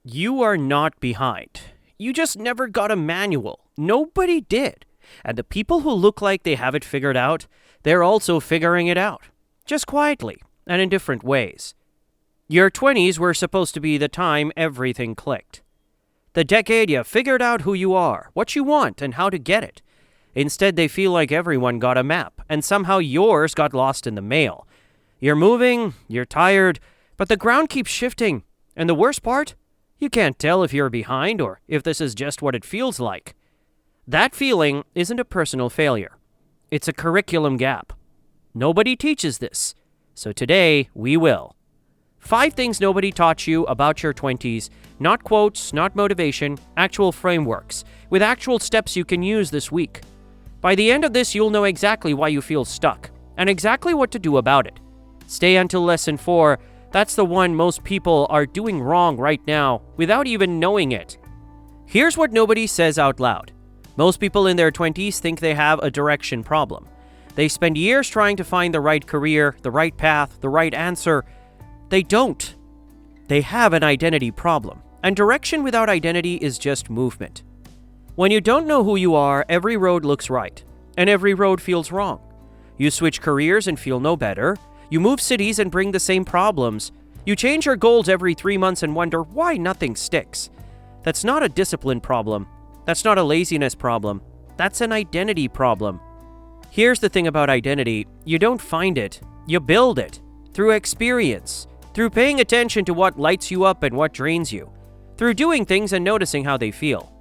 You are not behind. You just never got a manual. Nobody did. And the people who look like they have it figured out, they're also figuring it out. Just quietly and in different ways. Your 20s were supposed to be the time everything clicked. The decade you figured out who you are, what you want, and how to get it. Instead, they feel like everyone got a map, and somehow yours got lost in the mail. You're moving, you're tired, but the ground keeps shifting. And the worst part? You can't tell if you're behind or if this is just what it feels like. That feeling isn't a personal failure. It's a curriculum gap. Nobody teaches this, so today we will. 5 things nobody taught you about your 20s, not quotes, not motivation, actual frameworks, with actual steps you can use this week. By the end of this, you'll know exactly why you feel stuck, and exactly what to do about it. Stay until lesson 4. That's the one most people are doing wrong right now, without even knowing it. Here's what nobody says out loud. Most people in their 20s think they have a direction problem. They spend years trying to find the right career, the right path, the right answer. They don't. They have an identity problem, and direction without identity is just movement. When you don't know who you are, every road looks right, and every road feels wrong. You switch careers and feel no better. You move cities and bring the same problems. You change your goals every 3 months and wonder why nothing sticks. That's not a discipline problem. That's not a laziness problem. That's an identity problem. Here's the thing about identity. You don't find it. You build it. Through experience. Through paying attention to what lights you up and what drains you. Through doing things and noticing how they feel.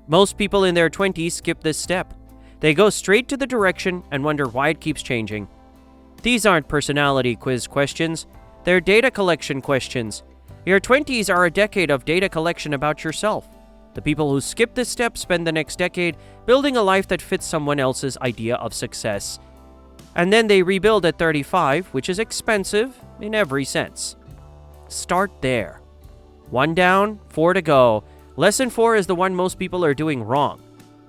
Most people in their 20s skip this step. They go straight to the direction and wonder why it keeps changing. These aren't personality quiz questions. They're data collection questions. Your 20s are a decade of data collection about yourself. The people who skip this step spend the next decade building a life that fits someone else's idea of success. And then they rebuild at 35, which is expensive in every sense. Start there. 1 down, 4 to go. Lesson 4 is the one most people are doing wrong.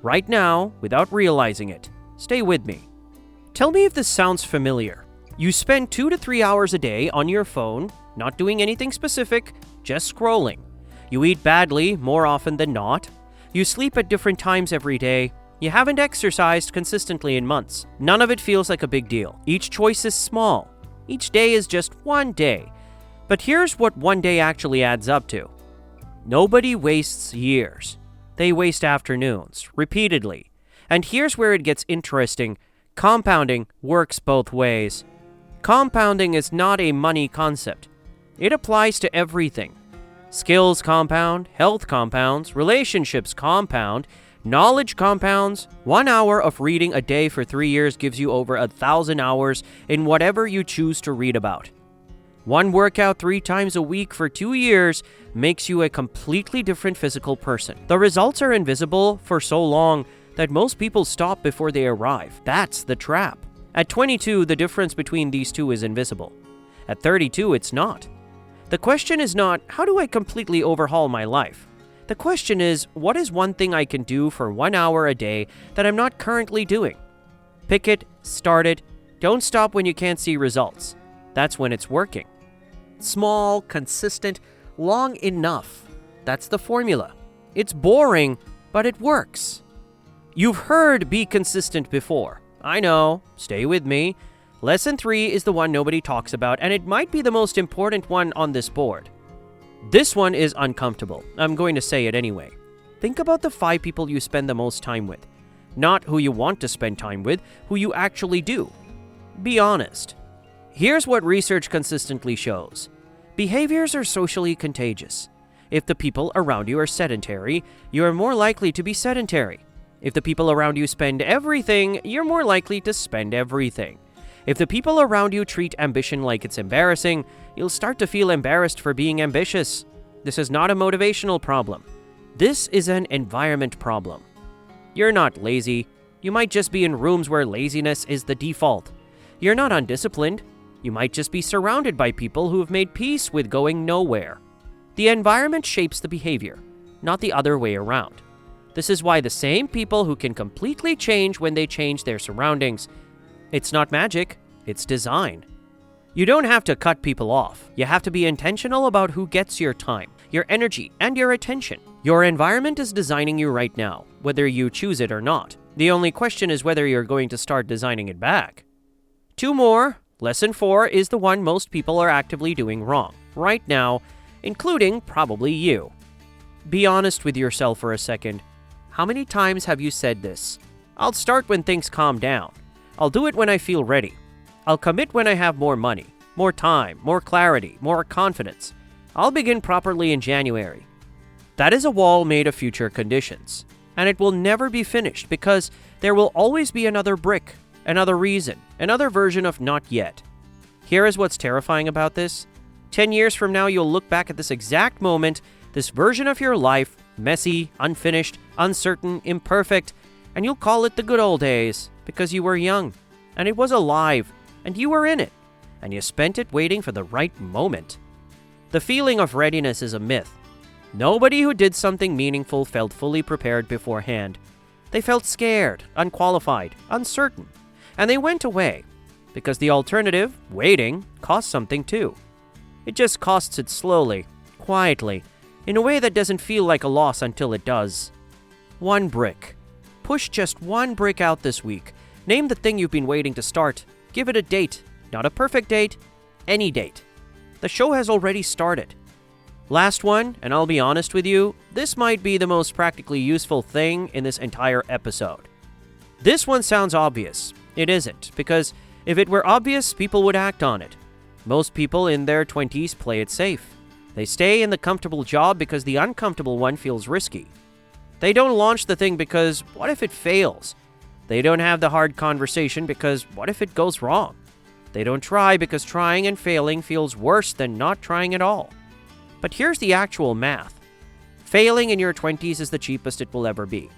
Right now, without realizing it. Stay with me. Tell me if this sounds familiar. You spend 2 to 3 hours a day on your phone, not doing anything specific, just scrolling. You eat badly more often than not. You sleep at different times every day. You haven't exercised consistently in months. None of it feels like a big deal. Each choice is small. Each day is just one day. But here's what one day actually adds up to. Nobody wastes years. They waste afternoons, repeatedly. And here's where it gets interesting. Compounding works both ways. Compounding is not a money concept. It applies to everything. Skills compound, health compounds, relationships compound, knowledge compounds. 1 hour of reading a day for 3 years gives you over 1,000 hours in whatever you choose to read about. 1 workout 3 times a week for 2 years makes you a completely different physical person. The results are invisible for so long that most people stop before they arrive. That's the trap. At 22, the difference between these two is invisible. At 32, it's not. The question is not, how do I completely overhaul my life? The question is, what is one thing I can do for 1 hour a day that I'm not currently doing? Pick it, start it, don't stop when you can't see results. That's when it's working. Small, consistent, long enough. That's the formula. It's boring, but it works. You've heard be consistent before. I know, stay with me. Lesson 3 is the one nobody talks about, and it might be the most important one on this board. This one is uncomfortable. I'm going to say it anyway. Think about the 5 people you spend the most time with. Not who you want to spend time with, who you actually do. Be honest. Here's what research consistently shows. Behaviors are socially contagious. If the people around you are sedentary, you are more likely to be sedentary. If the people around you spend everything, you're more likely to spend everything. If the people around you treat ambition like it's embarrassing, you'll start to feel embarrassed for being ambitious. This is not a motivational problem. This is an environment problem. You're not lazy. You might just be in rooms where laziness is the default. You're not undisciplined. You might just be surrounded by people who have made peace with going nowhere. The environment shapes the behavior, not the other way around. This is why the same people who can completely change when they change their surroundings. It's not magic, it's design. You don't have to cut people off. You have to be intentional about who gets your time. your energy, and your attention. Your environment is designing you right now, whether you choose it or not. The only question is whether you're going to start designing it back. 2 more. Lesson 4 is the one most people are actively doing wrong right now, including probably you. Be honest with yourself for a second. How many times have you said this? I'll start when things calm down. I'll do it when I feel ready. I'll commit when I have more money, more time, more clarity, more confidence. I'll begin properly in January. That is a wall made of future conditions, and it will never be finished because there will always be another brick, another reason, another version of not yet. Here is what's terrifying about this. 10 years from now, you'll look back at this exact moment, this version of your life, messy, unfinished, uncertain, imperfect, and you'll call it the good old days because you were young, and it was alive, and you were in it, and you spent it waiting for the right moment. The feeling of readiness is a myth. Nobody who did something meaningful felt fully prepared beforehand. They felt scared, unqualified, uncertain, and they went away because the alternative, waiting, costs something too. It just costs it slowly, quietly, in a way that doesn't feel like a loss until it does. 1 brick. Push just 1 brick out this week. Name the thing you've been waiting to start. Give it a date. Not a perfect date, any date. The show has already started. Last one, and I'll be honest with you, this might be the most practically useful thing in this entire episode. This one sounds obvious. It isn't, because if it were obvious, people would act on it. Most people in their 20s play it safe. They stay in the comfortable job because the uncomfortable one feels risky. They don't launch the thing because what if it fails? They don't have the hard conversation because what if it goes wrong? They don't try because trying and failing feels worse than not trying at all. But here's the actual math. Failing in your 20s is the cheapest it will ever be.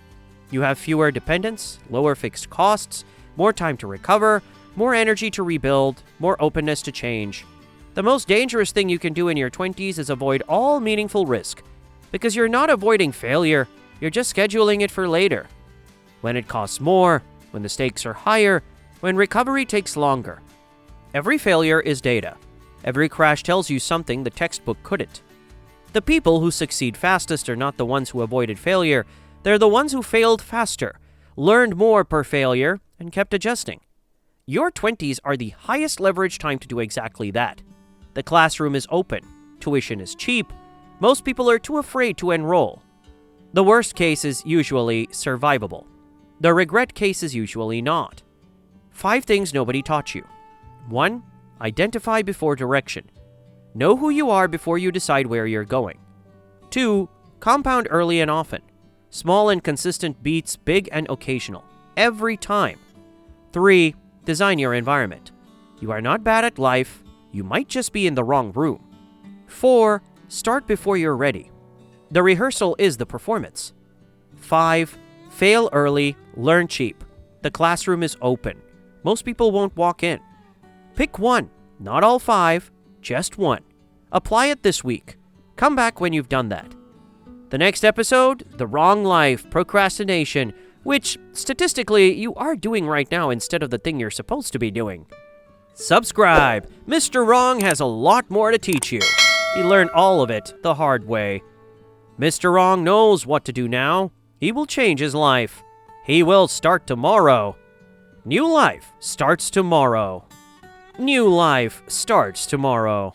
You have fewer dependents, lower fixed costs, more time to recover, more energy to rebuild, more openness to change. The most dangerous thing you can do in your 20s is avoid all meaningful risk. Because you're not avoiding failure, you're just scheduling it for later. When it costs more, when the stakes are higher, when recovery takes longer. Every failure is data. Every crash tells you something the textbook couldn't. The people who succeed fastest are not the ones who avoided failure. They're the ones who failed faster, learned more per failure, and kept adjusting. Your 20s are the highest leverage time to do exactly that. The classroom is open. Tuition is cheap. Most people are too afraid to enroll. The worst case is usually survivable. The regret case is usually not. 5 things nobody taught you. 1. Identify before direction. Know who you are before you decide where you're going. 2. Compound early and often. Small and consistent beats big and occasional. Every time. 3. Design your environment. You are not bad at life. You might just be in the wrong room. 4. Start before you're ready. The rehearsal is the performance. 5. Fail early, learn cheap. The classroom is open. Most people won't walk in. Pick one, not all 5, just one. Apply it this week. Come back when you've done that. The next episode, The Wrong Life, Procrastination, which, statistically, you are doing right now instead of the thing you're supposed to be doing. Subscribe! Mr. Wrong has a lot more to teach you. He learned all of it the hard way. Mr. Wrong knows what to do now. He will change his life. He will start tomorrow. New life starts tomorrow. New life starts tomorrow.